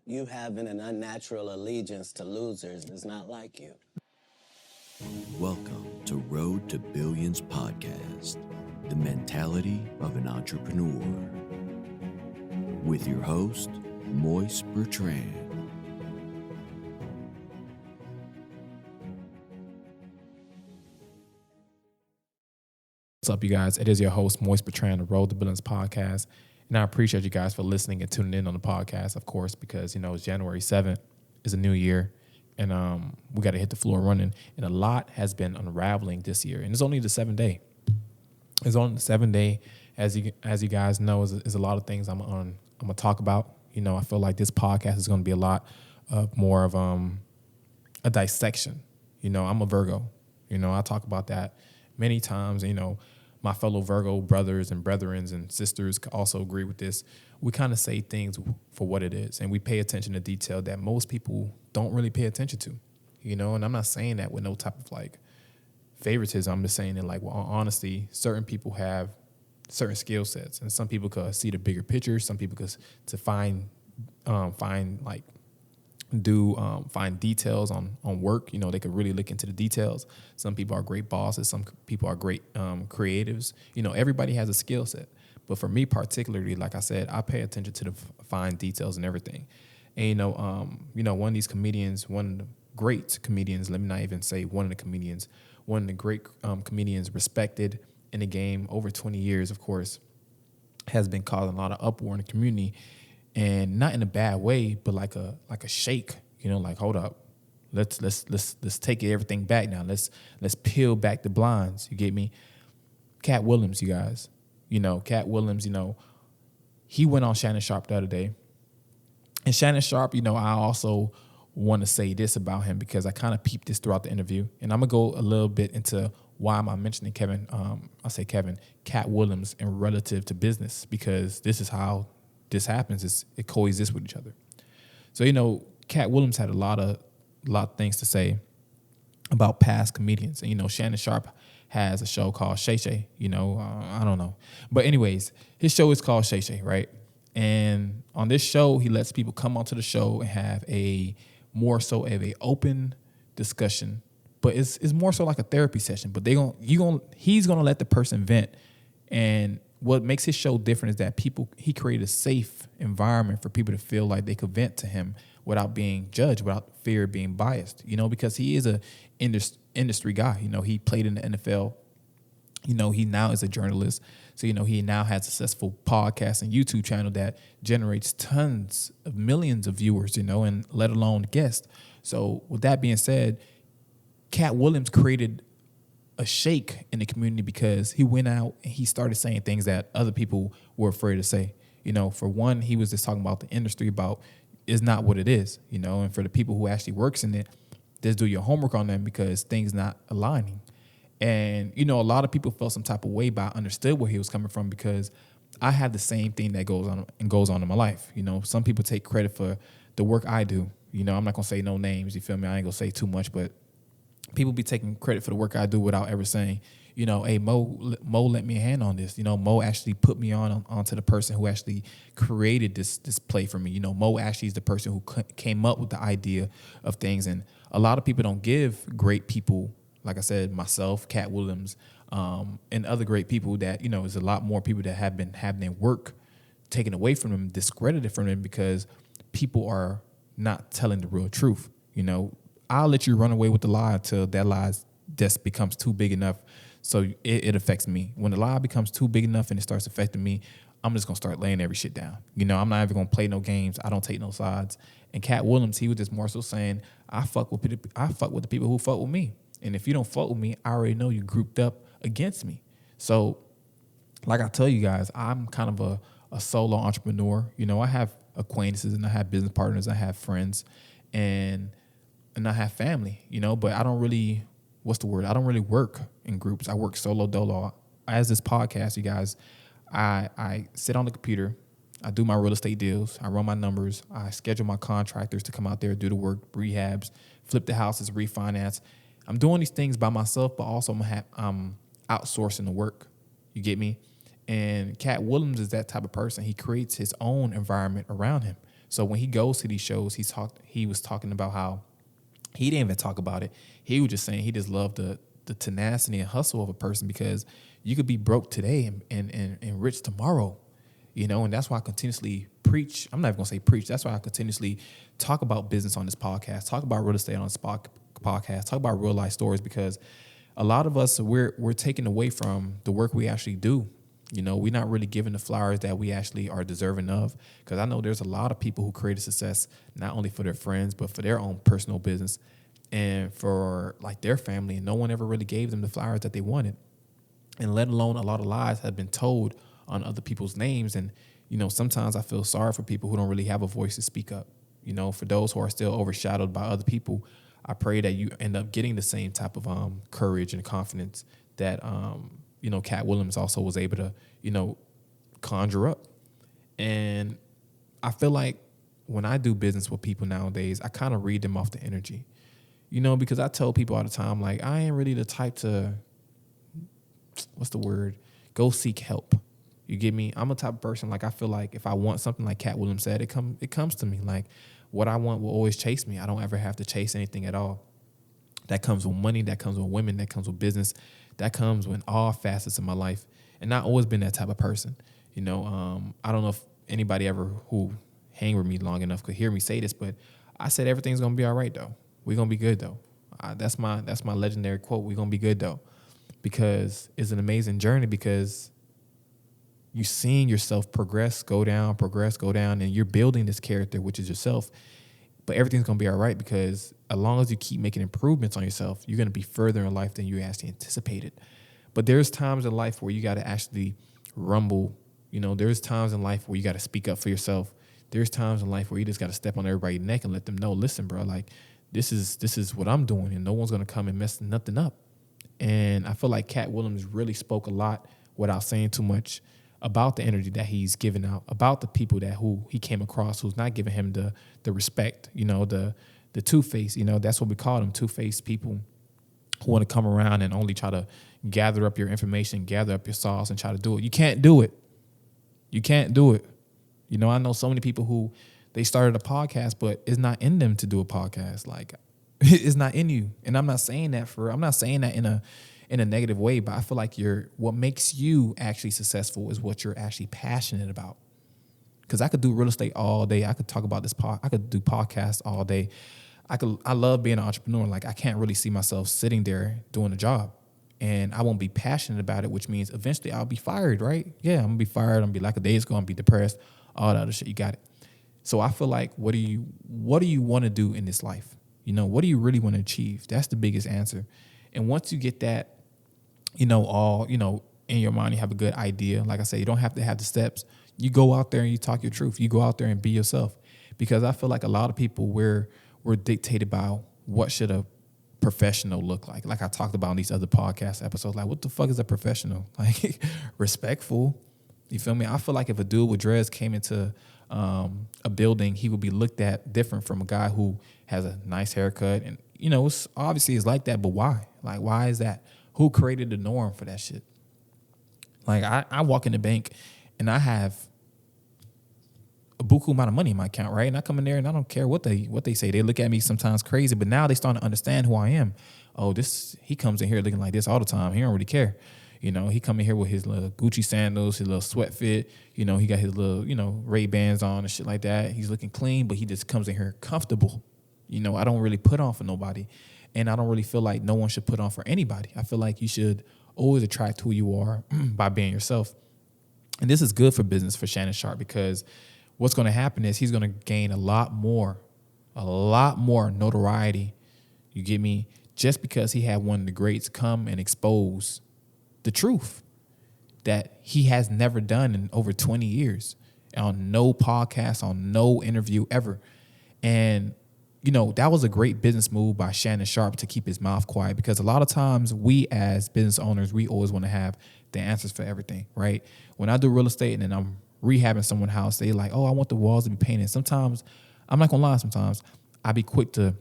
You having an unnatural allegiance to losers is not like you. Welcome to Road to Billions Podcast, the mentality of an entrepreneur. With your host, Moise Bertrand. What's up, you guys? It is your host, Moise Bertrand, the Road to Billions Podcast. And I appreciate you guys for listening and tuning in on the podcast, of course, because, it's January 7th. It's a new year. And we got to hit the floor running. And a lot has been unraveling this year. And it's only the 7th day. It's only the 7th day. As you guys know, is a lot of things I'm going to talk about. I feel like this podcast is going to be a lot more of a dissection. I'm a Virgo. I talk about that many times. My fellow Virgo brothers and brethrens and sisters also agree with this. We kind of say things for what it is, and we pay attention to detail that most people don't really pay attention to, and I'm not saying that with no type of favoritism. I'm just saying that honestly, certain people have certain skill sets, and some people could see the bigger picture. Some people could find details on work. They could really look into the details. Some people are great bosses. Some people are great creatives. Everybody has a skill set. But for me particularly, like I said, I pay attention to the fine details and everything. And, one of these comedians, one of the great comedians, let me not even say one of the comedians, one of the great comedians respected in the game over 20 years, of course, has been causing a lot of uproar in the community. And not in a bad way, but like a shake, hold up, let's take everything back now. Let's peel back the blinds. You get me? Katt Williams, you guys. Katt Williams. He went on Shannon Sharp the other day, and Shannon Sharp. I also want to say this about him because I kind of peeped this throughout the interview, and I'm gonna go a little bit into why am I mentioning Katt Williams in relative to business, because this is how this happens. It coexists with each other. So, Katt Williams had a lot of things to say about past comedians. And, Shannon Sharp has a show called Shay Shay, I don't know. But anyways, his show is called Shay Shay, right? And on this show, he lets people come onto the show and have a more so of a open discussion. But it's more so like a therapy session. But he's gonna let the person vent. And what makes his show different is that he created a safe environment for people to feel like they could vent to him without being judged, without fear of being biased, because he is a industry guy. He played in the NFL. He now is a journalist. So, he now has a successful podcast and YouTube channel that generates tons of millions of viewers, and let alone guests. So with that being said, Katt Williams created a shake in the community because he went out and he started saying things that other people were afraid to say. For one, he was just talking about the industry, about is not what it is, and for the people who actually works in it, just do your homework on them because things not aligning. And, a lot of people felt some type of way, but I understood where he was coming from because I have the same thing that goes on in my life. Some people take credit for the work I do. I'm not going to say no names, you feel me? I ain't going to say too much, but people be taking credit for the work I do without ever saying, hey, Mo lent me a hand on this. Mo actually put me onto the person who actually created this play for me. Mo actually is the person who came up with the idea of things. And a lot of people don't give great people, like I said, myself, Katt Williams, and other great people that, there's a lot more people that have been having their work taken away from them, discredited from them because people are not telling the real truth. I'll let you run away with the lie until that lie just becomes too big enough. So it affects me. When the lie becomes too big enough and it starts affecting me, I'm just going to start laying every shit down. I'm not even going to play no games. I don't take no sides. And Katt Williams, he was just more so saying, I fuck with the people who fuck with me. And if you don't fuck with me, I already know you grouped up against me. So like I tell you guys, I'm kind of a solo entrepreneur. I have acquaintances and I have business partners. I have friends and I have family, but I don't really, I don't really work in groups. I work solo dolo. As this podcast, you guys, I sit on the computer. I do my real estate deals. I run my numbers. I schedule my contractors to come out there, do the work, rehabs, flip the houses, refinance. I'm doing these things by myself, but also I'm outsourcing the work. You get me? And Katt Williams is that type of person. He creates his own environment around him. So when he goes to these shows, he was talking about how he didn't even talk about it. He was just saying he just loved the tenacity and hustle of a person, because you could be broke today and rich tomorrow, and that's why I continuously preach. I'm not even gonna say preach. That's why I continuously talk about business on this podcast, talk about real estate on this podcast, talk about real life stories, because a lot of us, we're taken away from the work we actually do. We're not really given the flowers that we actually are deserving of, because I know there's a lot of people who created success, not only for their friends, but for their own personal business and for like their family. And no one ever really gave them the flowers that they wanted. And let alone a lot of lies have been told on other people's names. And, sometimes I feel sorry for people who don't really have a voice to speak up. For those who are still overshadowed by other people, I pray that you end up getting the same type of courage and confidence that Katt Williams also was able to, conjure up. And I feel like when I do business with people nowadays, I kind of read them off the energy, because I tell people all the time, like, I ain't really the type to, go seek help. You get me? I'm a type of person, like, I feel like if I want something, like Katt Williams said, it comes to me. Like, what I want will always chase me. I don't ever have to chase anything at all. That comes with money, that comes with women, that comes with business, that comes with all facets of my life. And I've always been that type of person. I don't know if anybody ever who hang with me long enough could hear me say this, but I said everything's gonna be all right though. We're gonna be good though. That's my legendary quote. We're gonna be good though, because it's an amazing journey, because you seeing yourself progress, go down, and you're building this character, which is yourself. But everything's going to be all right, because as long as you keep making improvements on yourself, you're going to be further in life than you actually anticipated. But there's times in life where you got to actually rumble. There's times in life where you got to speak up for yourself. There's times in life where you just got to step on everybody's neck and let them know, listen, bro, like, this is what I'm doing, and no one's going to come and mess nothing up. And I feel like Katt Williams really spoke a lot without saying too much about the energy that he's giving out, about the people who he came across who's not giving him the respect, the two-faced, that's what we call them, two-faced people who want to come around and only try to gather up your information, gather up your sauce and try to do it. You can't do it. You can't do it. I know so many people who they started a podcast, but it's not in them to do a podcast. Like, it's not in you. And I'm not saying that in a negative way, but I feel like what makes you actually successful is what you're actually passionate about. Because I could do real estate all day. I could talk about I could do podcasts all day. I love being an entrepreneur. Like, I can't really see myself sitting there doing a job, and I won't be passionate about it, which means eventually I'll be fired, right? Yeah, I'm gonna be fired. I'm gonna be lackadaisical. I'm gonna be depressed. All that other shit. You got it. So I feel like, what do you want to do in this life? What do you really want to achieve? That's the biggest answer. And once you get that, in your mind, you have a good idea. Like I say, you don't have to have the steps. You go out there and you talk your truth. You go out there and be yourself. Because I feel like a lot of people, we're dictated by what should a professional look like. Like I talked about in these other podcast episodes, like, what the fuck is a professional? Like, respectful. You feel me? I feel like if a dude with dreads came into a building, he would be looked at different from a guy who has a nice haircut. And, it's obviously it's like that, but why? Like, why is that? Who created the norm for that shit? Like, I walk in the bank and I have a buku amount of money in my account, right? And I come in there and I don't care what they say. They look at me sometimes crazy, but now they starting to understand who I am. Oh, he comes in here looking like this all the time. He don't really care. He come in here with his little Gucci sandals, his little sweat fit. He got his little, Ray-Bans on and shit like that. He's looking clean, but he just comes in here comfortable. I don't really put on for nobody. And I don't really feel like no one should put on for anybody. I feel like you should always attract who you are by being yourself. And this is good for business for Shannon Sharpe, because what's going to happen is he's going to gain a lot more notoriety, you get me, just because he had one of the greats come and expose the truth that he has never done in over 20 years on no podcast, on no interview ever. And that was a great business move by Shannon Sharpe to keep his mouth quiet, because a lot of times we as business owners, we always want to have the answers for everything, right? When I do real estate and then I'm rehabbing someone's house, they like, oh, I want the walls to be painted. Sometimes, I'm not going to lie, sometimes I be quick to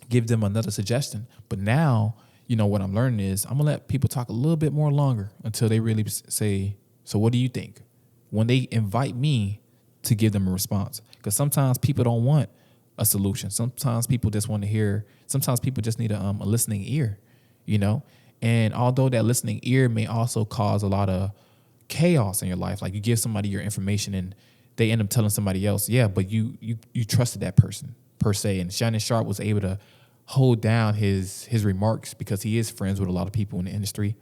give them another suggestion. But now, what I'm learning is I'm going to let people talk a little bit more longer until they really say, so what do you think? When they invite me to give them a response. Because sometimes people don't want a solution. Sometimes people just want to hear. Sometimes people just need a listening ear, you know. And although that listening ear may also cause a lot of chaos in your life, like you give somebody your information and they end up telling somebody else, yeah, but you trusted that person per se. And Shannon Sharp was able to hold down his remarks because he is friends with a lot of people in the industry,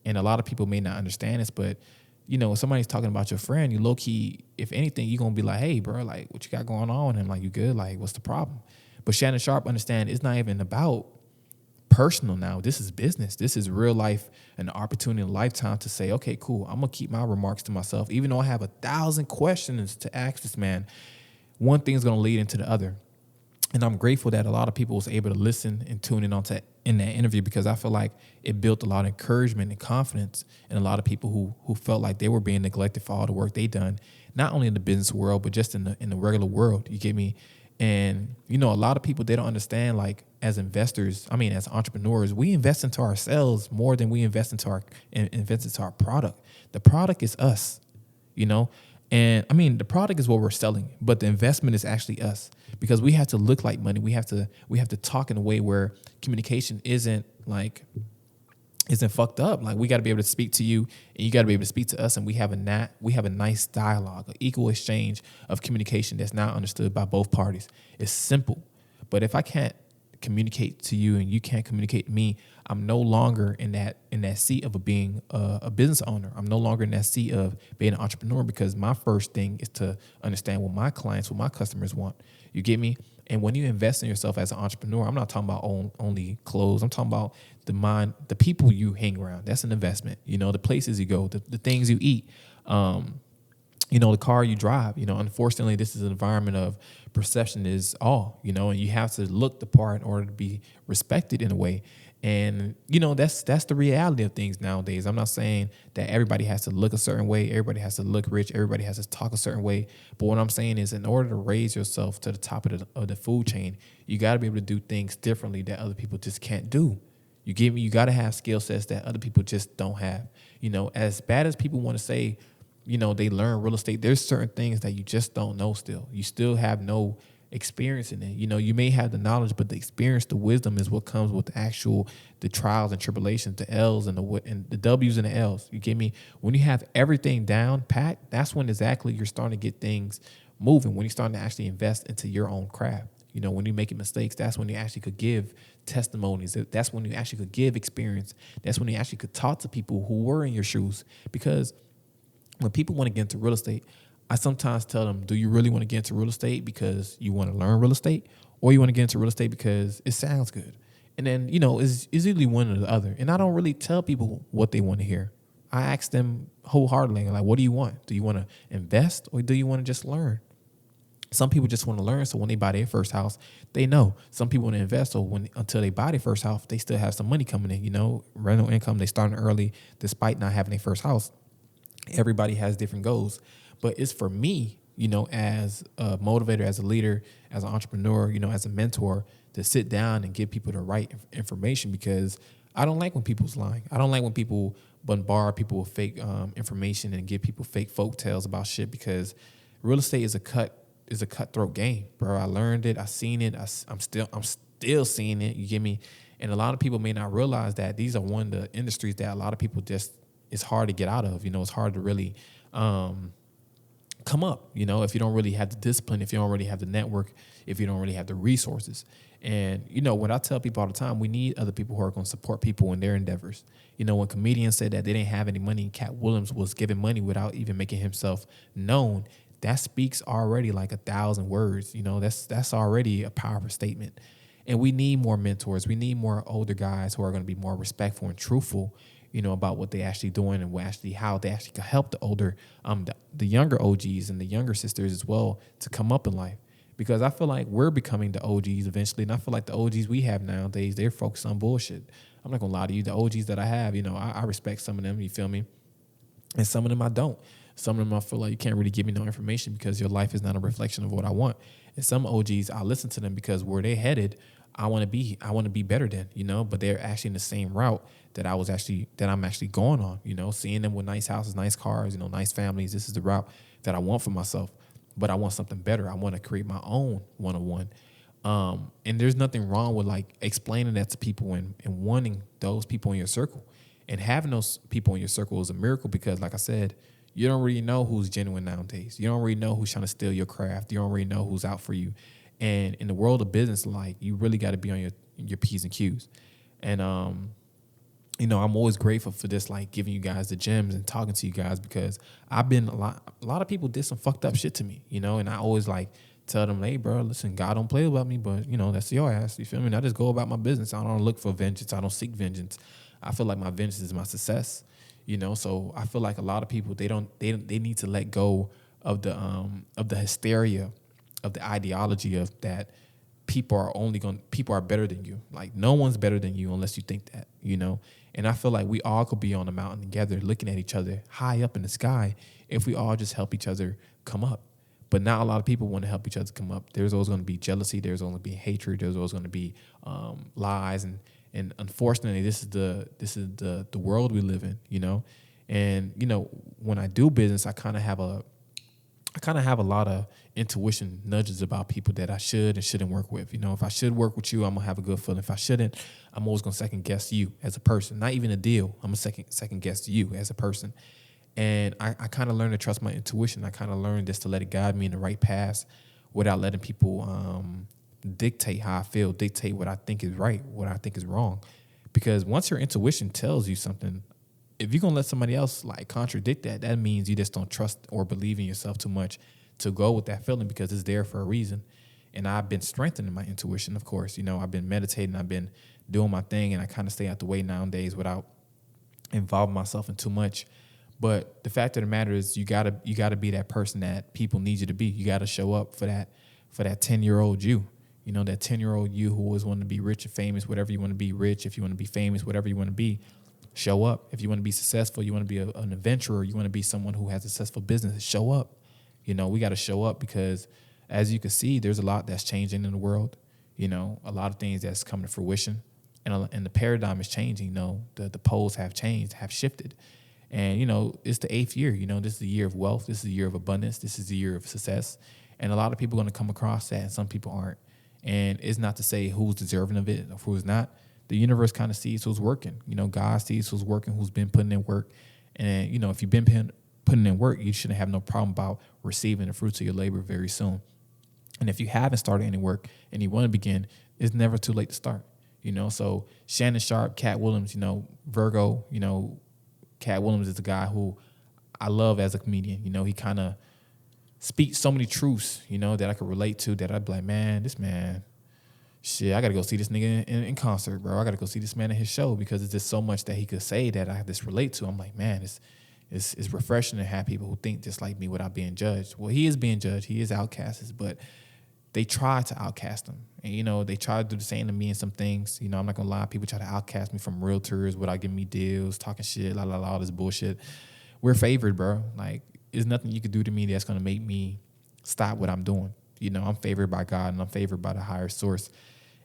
and a lot of people may not understand this, but you know, if somebody's talking about your friend, you low key, if anything, you're gonna be like, hey, bro, like, what you got going on? And like, you good? Like, what's the problem? But Shannon Sharp understand it's not even about personal now. This is business. This is real life, an opportunity in a lifetime to say, okay, cool, I'm gonna keep my remarks to myself. Even though I have 1,000 questions to ask this man, one thing's gonna lead into the other. And I'm grateful that a lot of people was able to listen and tune in in that interview, because I feel like it built a lot of encouragement and confidence in a lot of people who felt like they were being neglected for all the work they done, not only in the business world, but just in the regular world. You get me? And, you know, a lot of people, they don't understand, like, as investors, I mean, as entrepreneurs, we invest into ourselves more than we invest into our product. The product is us, you know? And I mean, the product is what we're selling, but the investment is actually us, because we have to look like money. We have to talk in a way where communication isn't fucked up. Like, we got to be able to speak to you, and you got to be able to speak to us, and we have a nice dialogue, an equal exchange of communication that's now understood by both parties. It's simple, but if I can't communicate to you and you can't communicate to me, I'm no longer in that seat of being a business owner. I'm no longer in that seat of being an entrepreneur, because my first thing is to understand what my clients, what my customers want. You get me? And when you invest in yourself as an entrepreneur, I'm not talking about only clothes. I'm talking about the people you hang around. That's an investment. You know, the places you go, the things you eat, you know, the car you drive. You know, unfortunately, this is an environment of perception is all, you know, and you have to look the part in order to be respected in a way. And, you know, that's the reality of things nowadays. I'm not saying that everybody has to look a certain way. Everybody has to look rich. Everybody has to talk a certain way. But what I'm saying is, in order to raise yourself to the top of the food chain, you got to be able to do things differently that other people just can't do. You get me? You got to have skill sets that other people just don't have. You know, as bad as people want to say, you know, they learn real estate, there's certain things that you just don't know still. You still have no experience in it. You know, you may have the knowledge, but the experience, the wisdom is what comes with the trials and tribulations, the L's and the W's and the L's. You get me? When you have everything down pat, that's when exactly you're starting to get things moving. When you're starting to actually invest into your own craft. You know, when you're making mistakes, that's when you actually could give testimonies. That's when you actually could give experience. That's when you actually could talk to people who were in your shoes. Because when people want to get into real estate, I sometimes tell them, do you really want to get into real estate because you want to learn real estate, or you want to get into real estate because it sounds good? And then, you know, it's usually one or the other. And I don't really tell people what they want to hear. I ask them wholeheartedly, like, what do you want? Do you want to invest, or do you want to just learn? Some people just want to learn, so when they buy their first house, they know. Some people want to invest, so until they buy their first house, they still have some money coming in, you know, rental income. They starting early despite not having their first house. Everybody has different goals. But it's for me, you know, as a motivator, as a leader, as an entrepreneur, you know, as a mentor, to sit down and give people the right information, because I don't like when people's lying. I don't like when people bombard people with fake information and give people fake folk tales about shit, because real estate is a cutthroat game, bro. I learned it. I seen it. I'm still seeing it. You get me? And a lot of people may not realize that these are one of the industries that a lot of people just, it's hard to get out of. You know, it's hard to really come up, you know, if you don't really have the discipline, if you don't really have the network, if you don't really have the resources. And, you know, what I tell people all the time, we need other people who are going to support people in their endeavors. You know, when comedians said that they didn't have any money, Katt Williams was giving money without even making himself known. That speaks already like 1,000 words. You know, that's already a powerful statement. And we need more mentors. We need more older guys who are going to be more respectful and truthful, you know, about what they actually doing and how they actually can help the older, the younger OGs and the younger sisters as well to come up in life. Because I feel like we're becoming the OGs eventually, and I feel like the OGs we have nowadays, they're focused on bullshit. I'm not gonna lie to you, the OGs that I have, you know, I respect some of them, you feel me? And some of them I don't. Some of them I feel like you can't really give me no information because your life is not a reflection of what I want. And some OGs, I listen to them because where they headed, I want to be better than, you know, but they're actually in the same route that I'm actually going on, you know, seeing them with nice houses, nice cars, you know, nice families. This is the route that I want for myself. but I want something better. I want to create my own one-on-one. And there's nothing wrong with like explaining that to people and wanting those people in your circle. And having those people in your circle is a miracle because, like I said, you don't really know who's genuine nowadays. You don't really know who's trying to steal your craft. You don't really know who's out for you. And in the world of business, like, you really got to be on your P's and Q's. And, you know, I'm always grateful for this, like giving you guys the gems and talking to you guys because I've been a lot of people did some fucked up shit to me, you know, and I always like tell them, hey, bro, listen, God don't play about me, but, you know, that's your ass. You feel me? And I just go about my business. I don't look for vengeance. I don't seek vengeance. I feel like my vengeance is my success, you know. So I feel like a lot of people they need to let go of the hysteria of the ideology of that people are better than you. Like, no one's better than you unless you think that, you know. And I feel like we all could be on a mountain together looking at each other high up in the sky if we all just help each other come up. But not a lot of people want to help each other come up. There's always going to be jealousy. There's always going to be hatred. There's always going to be lies. And unfortunately, this is the world we live in, you know. And, you know, when I do business, I kind of have a lot of intuition nudges about people that I should and shouldn't work with. You know, if I should work with you, I'm gonna have a good feeling. If I shouldn't, I'm always gonna second guess you as a person. Not even a deal. I'm gonna second guess you as a person. And I kind of learned to trust my intuition. I kind of learned just to let it guide me in the right path without letting people dictate how I feel, dictate what I think is right, what I think is wrong. Because once your intuition tells you something, if you're gonna let somebody else like contradict that, that means you just don't trust or believe in yourself too much to go with that feeling because it's there for a reason. And I've been strengthening my intuition, of course. You know, I've been meditating, I've been doing my thing, and I kind of stay out the way nowadays without involving myself in too much. But the fact of the matter is, you gotta be that person that people need you to be. You gotta show up for that 10-year-old you. You know, that 10-year-old you who always wanted to be rich and famous, whatever you want to be, rich, if you want to be famous, whatever you want to be. Show up. If you want to be successful, you want to be an adventurer, you want to be someone who has a successful business, show up. You know, we got to show up because, as you can see, there's a lot that's changing in the world. You know, a lot of things that's coming to fruition. And the paradigm is changing. You know, the poles have changed, have shifted. And, you know, it's the 8th year. You know, this is the year of wealth. This is the year of abundance. This is the year of success. And a lot of people are going to come across that, and some people aren't. And it's not to say who's deserving of it or who's not. The universe kind of sees who's working. You know, God sees who's working, who's been putting in work. And, you know, if you've been putting in work, you shouldn't have no problem about receiving the fruits of your labor very soon. And if you haven't started any work and you want to begin, it's never too late to start. You know, so Shannon Sharp, Katt Williams, you know, Virgo, you know, Katt Williams is a guy who I love as a comedian. You know, he kind of speaks so many truths, you know, that I could relate to, that I'd be like, man, this man, shit, I got to go see this nigga in concert, bro. I got to go see this man in his show because it's just so much that he could say that I just relate to. I'm like, man, it's refreshing to have people who think just like me without being judged. Well, he is being judged. He is outcasted, but they try to outcast him. And, you know, they try to do the same to me in some things. You know, I'm not going to lie. People try to outcast me from realtors without giving me deals, talking shit, all this bullshit. We're favored, bro. Like, there's nothing you could do to me that's going to make me stop what I'm doing. You know, I'm favored by God and I'm favored by the higher source.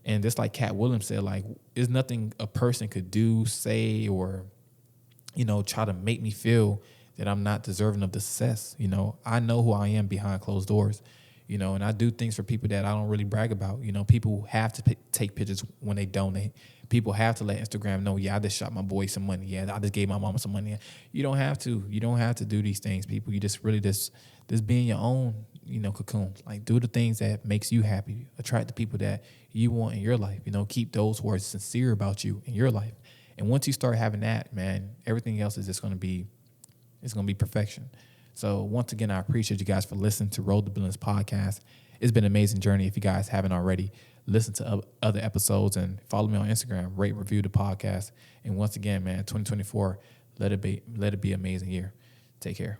And just like Katt Williams said, like, there's nothing a person could do, say, or, you know, try to make me feel that I'm not deserving of the success. You know, I know who I am behind closed doors, you know, and I do things for people that I don't really brag about. You know, people have to take pictures when they donate. People have to let Instagram know, yeah, I just shot my boy some money. Yeah, I just gave my mama some money. You don't have to. You don't have to do these things, people. You just really just be in your own, you know, cocoon. Like, do the things that makes you happy. Attract the people that you want in your life. You know, keep those who are sincere about you in your life. And once you start having that, man, everything else is just going to be, it's going to be perfection. So once again, I appreciate you guys for listening to Road to Billions podcast. It's been an amazing journey. If you guys haven't already, listen to other episodes and follow me on Instagram, rate, review the podcast. And once again, man, 2024, let it be an amazing year. Take care.